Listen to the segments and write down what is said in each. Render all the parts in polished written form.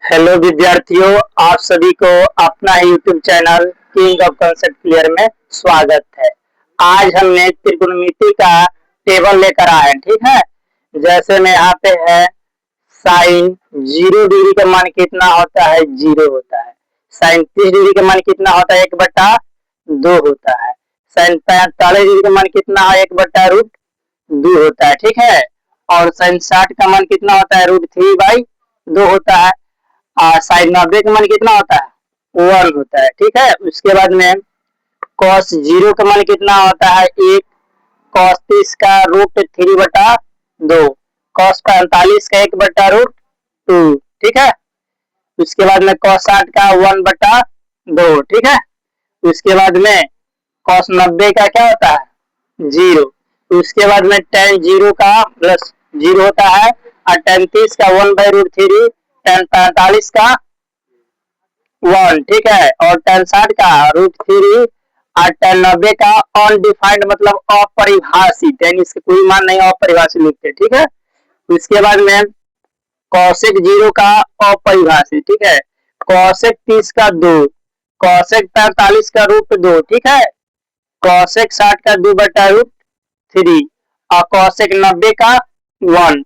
Hello विद्यार्थियों, आप सभी को अपना YouTube channel king of concept clear में स्वागत है। आज हमने त्रिकोणमिति का टेबल लेकर आए हैं, ठीक है। जैसे में यहाँ पे है साइन 0 डिग्री का मान कितना होता है, 0 होता है। साइन 30 डिग्री का मान कितना होता है, 1/2 होता है। साइन 45 डिग्री का मान कितना है, 1/√2 होता है, ठीक है। और साइन 60 का मान कितना होता है, √3/2 होता है। साइन 90 का मान कितना होता है, 1 होता है, ठीक है। उसके बाद में कॉस 0 का मान कितना होता है, 1। कॉस 30 का √3/2। कॉस 45 का 1/√2, ठीक है। उसके बाद में कॉस 60 का 1/2, ठीक है। उसके बाद में कॉस 90 का क्या होता है, 0। उसके बाद में tan 0 का प्लस 0 होता है, और tan 30 का 1/√3, tan 45 का 1, ठीक है। और tan 60 का √3, और tan 90 का अनडिफाइंड मतलब अपरिभाषित, यानी इसके कोई मान नहीं, अपरिभाषित लिखते, ठीक है। उसके बाद में कौशिक 0 का अपरिभाषित, ठीक है। कौशिक 30 का 2, कौशिक 45 का √2, ठीक है। कौशिक 60 का 2/√3, और कौशिक 90 का 1।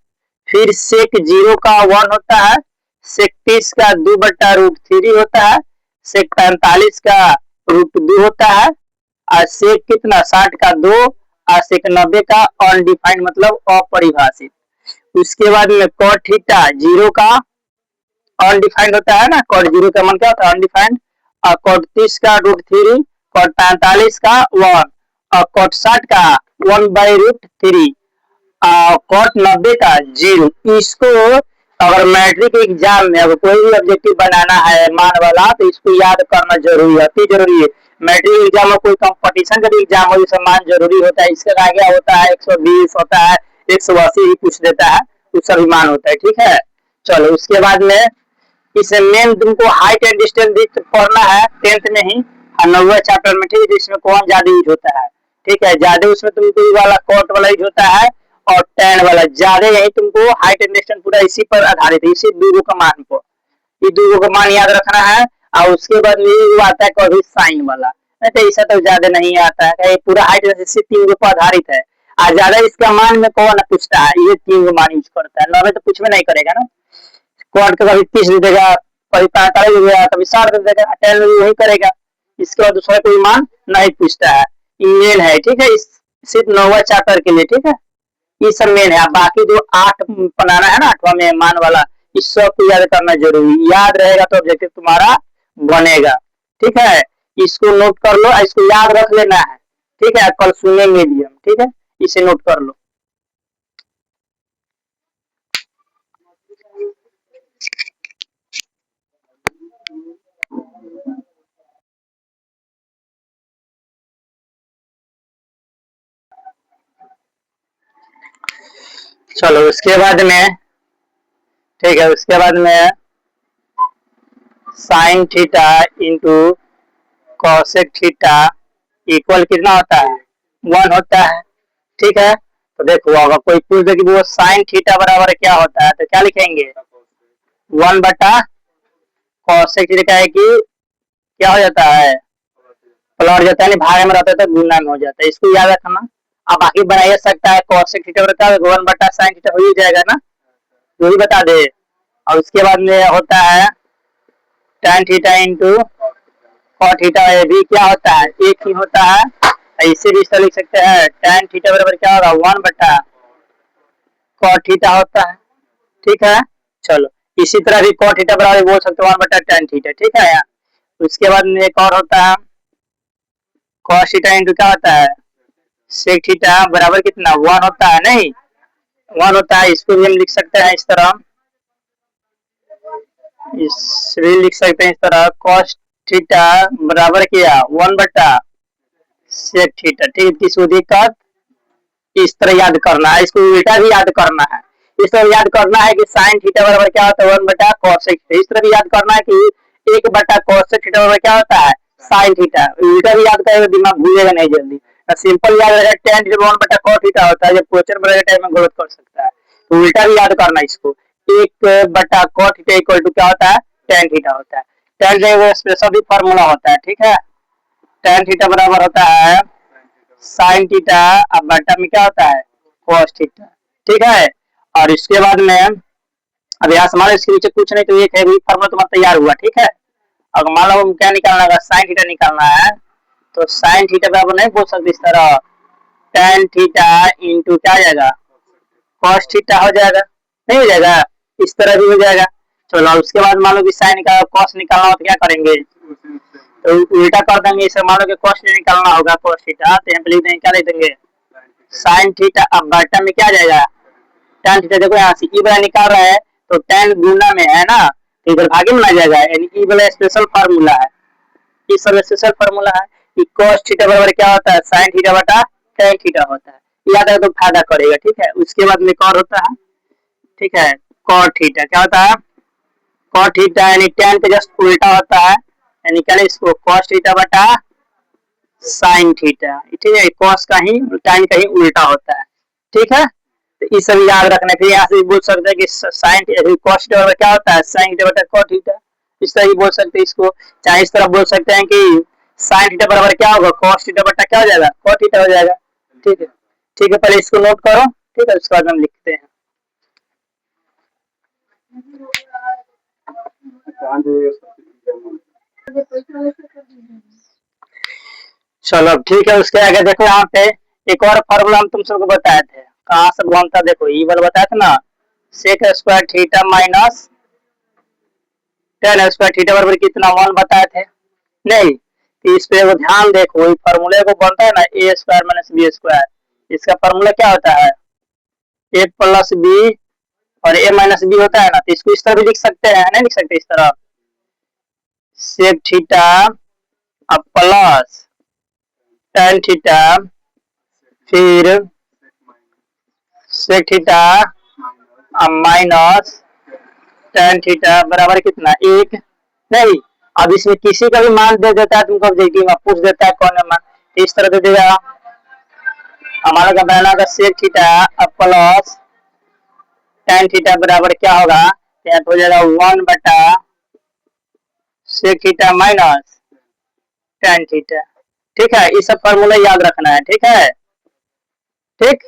फिर सेक 0 का 1 होता है, सेक 30 का 2/√3 होता है, सेक 45 का √2 होता है, और सेक कितना 60 का 2, और सेक 90 का अनडिफाइंड मतलब अपरिभाषित। उसके बाद में कॉट थीटा 0 का अनडिफाइंड होता है ना, कॉट 0 का मान क्या होता है, अनडिफाइंड। और कॉट 30 का √3, कॉट 45 का 1, और कॉट 60 का 1/√3, कॉट 90 का 0। इसको अगर मैट्रिक एग्जाम में अगर कोई भी ऑब्जेक्टिव बनाना है मान वाला, तो इसको याद करना जरूरी है, अति जरूरी है। मैट्रिक एग्जाम में कोई कंपटीशन का भी एग्जाम हो, इसका मान जरूरी होता है। इसके आगे होता है 120 होता है, 180 भी पूछ देता है, उसका भी मान होता है, ठीक है। चलो उसके बाद में इसे मेन तुमको हाइट एंड डिस्टेंस पढ़ना है 10th में ही, 9वें चैप्टर में, ठीक है। जिसमें कौन ज्यादा यूज होता है, ठीक है। ज्यादा उसमें तुमको वाला कॉट वाला यूज होता है, और tan वाला ज्यादा, यही तुमको हाइट एंड डिस्टेंस पूरा इसी पर आधारित है, इसी दूगों का मान को, ये दूगों का मान याद रखना है। और उसके बाद में आता है कभी साइन वाला, तो ऐसा तो ज्यादा नहीं आता है, पूरा हाइट इसी 3 पर आधारित है। और ज्यादा इसका मान में कौन पूछता है, ये 3 मान यूज करता है, 9 तो कुछ भी नहीं करेगा ना। क्वाड का कभी 30 दे देगा, कभी 45 दे देगा, कभी 60 दे देगा, 10 वही करेगा। इसके बाद दूसरा कोई मान नहीं पूछता है, मेन है, ठीक है। इस सिर्फ 9वां चैप्टर के लिए, ठीक है। ये सब मेन है। बाकी जो 8 बनाना है ना, 8वां में मान वाला, इस सब को याद करना जरूरी, याद रहेगा तो ऑब्जेक्टिव तुम्हारा बनेगा, ठीक है। इसको नोट कर लो, इसको याद रख लेना है, ठीक है। कल सुनेंगे भी हम, ठीक है, इसे नोट कर लो। चलो उसके बाद में, ठीक है, उसके बाद में sine theta into cosec theta equal कितना होता है, 1 होता है, ठीक है। तो देखो अगर कोई पूछ दे कि वो साइन थीटा बराबर क्या होता है, तो क्या लिखेंगे, 1/कॉसेक थीटा है कि क्या हो जाता है, प्लस जाता है, भाग में रहता है तो गुना में हो जाता है, इसको याद रखना। अब बाकी बनाया सकता है कॉसेक थीटा बराबर 1/साइन थीटा हो ही जाएगा ना, जो भी बता दे। और उसके बाद में होता है tan theta into cot theta, ये भी क्या होता है, एक ही होता है। ऐसे भी इसका लिख सकते हैं, tan थीटा बराबर क्या होगा, 1/कॉट थीटा होता है, ठीक है। चलो इसी तरह भी कॉट थीटा बराबर बोल सकते हैं 1/tan थीटा, ठीक है। उसके बाद में एक और होता है कॉस थीटा इंटू क्या होता है, सेक थीटा बराबर कितना, 1 होता है, नहीं 1 होता है। इसको भी हम लिख सकते हैं इस तरह, इस भी लिख सकते हैं इस तरह, कॉस थीटा बराबर किया 1/सेक थीटा, ठीक है। इसको देखकर इस तरह याद करना है, इसको उल्टा भी याद करना है। इस तरह याद करना है कि साइन थीटा बराबर क्या होता है, 1/कॉसेक थीटा। इस तरह भी याद करना है कि 1/कॉसेक थीटा बराबर क्या होता है, साइन थीटा। उल्टा भी याद करेगा, दिमाग भूलेगा नहीं जल्दी। सिंपल याद रहेगा, tan थीटा 1/कॉस थीटा होता है, जब क्वेश्चन बनेगा टाइम में गलत कर सकता है, तो उल्टा भी याद करना इसको। 1 बटा cot थीटा इक्वल टू क्या होता है, tan थीटा होता है। tan का स्पेशल भी फॉर्मूला होता है, ठीक है। tan थीटा बराबर होता है sin थीटा अब बटा में क्या होता है cos थीटा, ठीक है। और इसके बाद में अब यहाँ से मान लो इसके नीचे कुछ नहीं तो एक है, वही फॉर्मूला तुम्हारा तैयार हुआ, ठीक है। अगर मान लो क्या निकालना है, sin थीटा निकालना है तो sin थीटा बराबर नहीं बोल सकते इस तरह, tan थीटा इंटू क्या आ जाएगा cos थीटा हो जाएगा, नहीं हो जाएगा, इस तरह भी हो जाएगा। चलो उसके बाद मान लो कि sin निकाल cos निकालना हो तो क्या करेंगे, तो उल्टा कर देंगे। इसे मान लो कि cos निकालना होगा cos थीटा, तो यहाँ पे लिख देंगे, क्या लिख देंगे sin थीटा अब बटा में क्या आ जाएगा tan थीटा। देखो यहाँ से ई वाला निकाल रहा है तो tan गुना में है ना, तो इधर भागे में आ जाएगा, यानी ई वाला स्पेशल फार्मूला है, इस सब स्पेशल फार्मूला है कि cos थीटा बराबर क्या होता है sin थीटा बटा tan थीटा होता है, याद है तो फायदा करेगा, ठीक है। उसके बाद में एक और होता है, ठीक है, cot थीटा क्या होता है cot थीटा यानी tan के जस्ट उल्टा होता है, यानी क्या इसको cos थीटा बटा sin थीटा, ठीक है। cos का ही tan का ही उल्टा होता है, ठीक है। तो ये सब याद रखना। फिर यहाँ से बोल सकते हैं कि sin cos थीटा बराबर क्या होता है sin थीटा बटा cot थीटा, इस तरह ही बोल सकते हैं इसको। चाहे इस तरह बोल सकते हैं कि sin थीटा बराबर क्या होगा cos थीटा बटा क्या हो जाएगा cot थीटा हो जाएगा, ठीक है। ठीक है, पहले इसको नोट करो, ठीक है, उसके बाद हम लिखते हैं। चलो ठीक है, उसके आगे देखो यहाँ पे एक और फॉर्मूला हम तुम सबको बताए थे, कहाँ से बनता देखो, ई वाला बताया था ना, sec square theta minus tan square theta बराबर कितना 1 बताए थे, नहीं तो इस पे वो ध्यान देखो, वही फॉर्मूले को बनता है ना ए स्क्वायर माइनस बी स्क्वायर, इसका फॉर्मूला क्या होता है ए प्लस बी और ए माइनस बी होता है ना, तो इसको इस तरह भी लिख सकते हैं, नहीं लिख सकते इस तरह सेक थीटा अब प्लस tan थीटा फिर sec theta minus tan theta बराबर कितना 1, नहीं अब इसमें किसी का भी मान दे देता है तुमको ऑब्जेक्टिव में पूछ देता है कौन है मान, इस तरह दे देगा हमारा का बना का सेक थीटा अब प्लस tan थीटा बराबर क्या होगा, यहाँ हो जाएगा 1 बटा sec theta minus tan theta, ठीक है। ये सब फॉर्मूला याद रखना है, ठीक है, ठीक।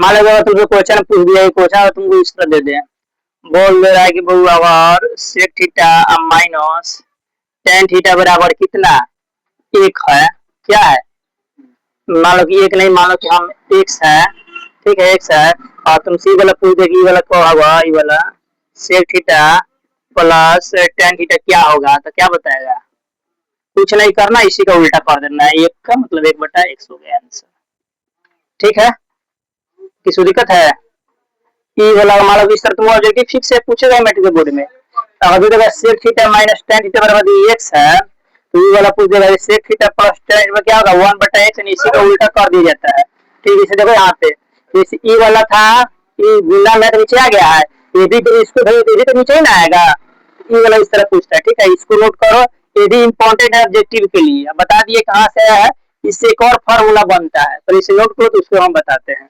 मान लो तुमको क्वेश्चन पूछ दिया, क्वेश्चन तुमको इस तरह दे दे, बोल दे रहा है कि बराबर sec theta minus tan theta बराबर कितना 1 है, क्या है मान लो कि 1 नहीं, मान लो कि हम x है, ठीक है x है, और तुम सी वाला पूछ दे कि वाला क्या होगा, ये वाला sec theta plus tan theta क्या होगा, तो क्या बताएगा, कुछ नहीं करना, इसी का उल्टा कर देना है, 1 का मतलब 1 बटा x हो गया आंसर, ठीक है। किसी दिक्कत है ई वाला मान लो इस तरह तुम ऑब्जेक्टिव फिक्स से पूछेगा मैट्रिक बोर्ड में, अगर देगा sec theta minus tan theta बराबर x है, तो ये वाला पूछ देगा सेक थीटा प्लस tan में क्या होगा 1 बटा x, इसी का उल्टा कर दिया जाता है, ठीक। इसे देखो यहाँ पे जैसे ई वाला था, ई गुना में नीचे आ गया है, ये भी तो इसको ये भी तो नीचे ही ना आएगा, ई वाला इस तरह पूछता है, ठीक है। इसको नोट करो, ये भी इंपॉर्टेंट है ऑब्जेक्टिव के लिए, बता दिए कहाँ से आया है, इससे एक और फॉर्मूला बनता है, तो इसे नोट करो तो उसको हम बताते हैं।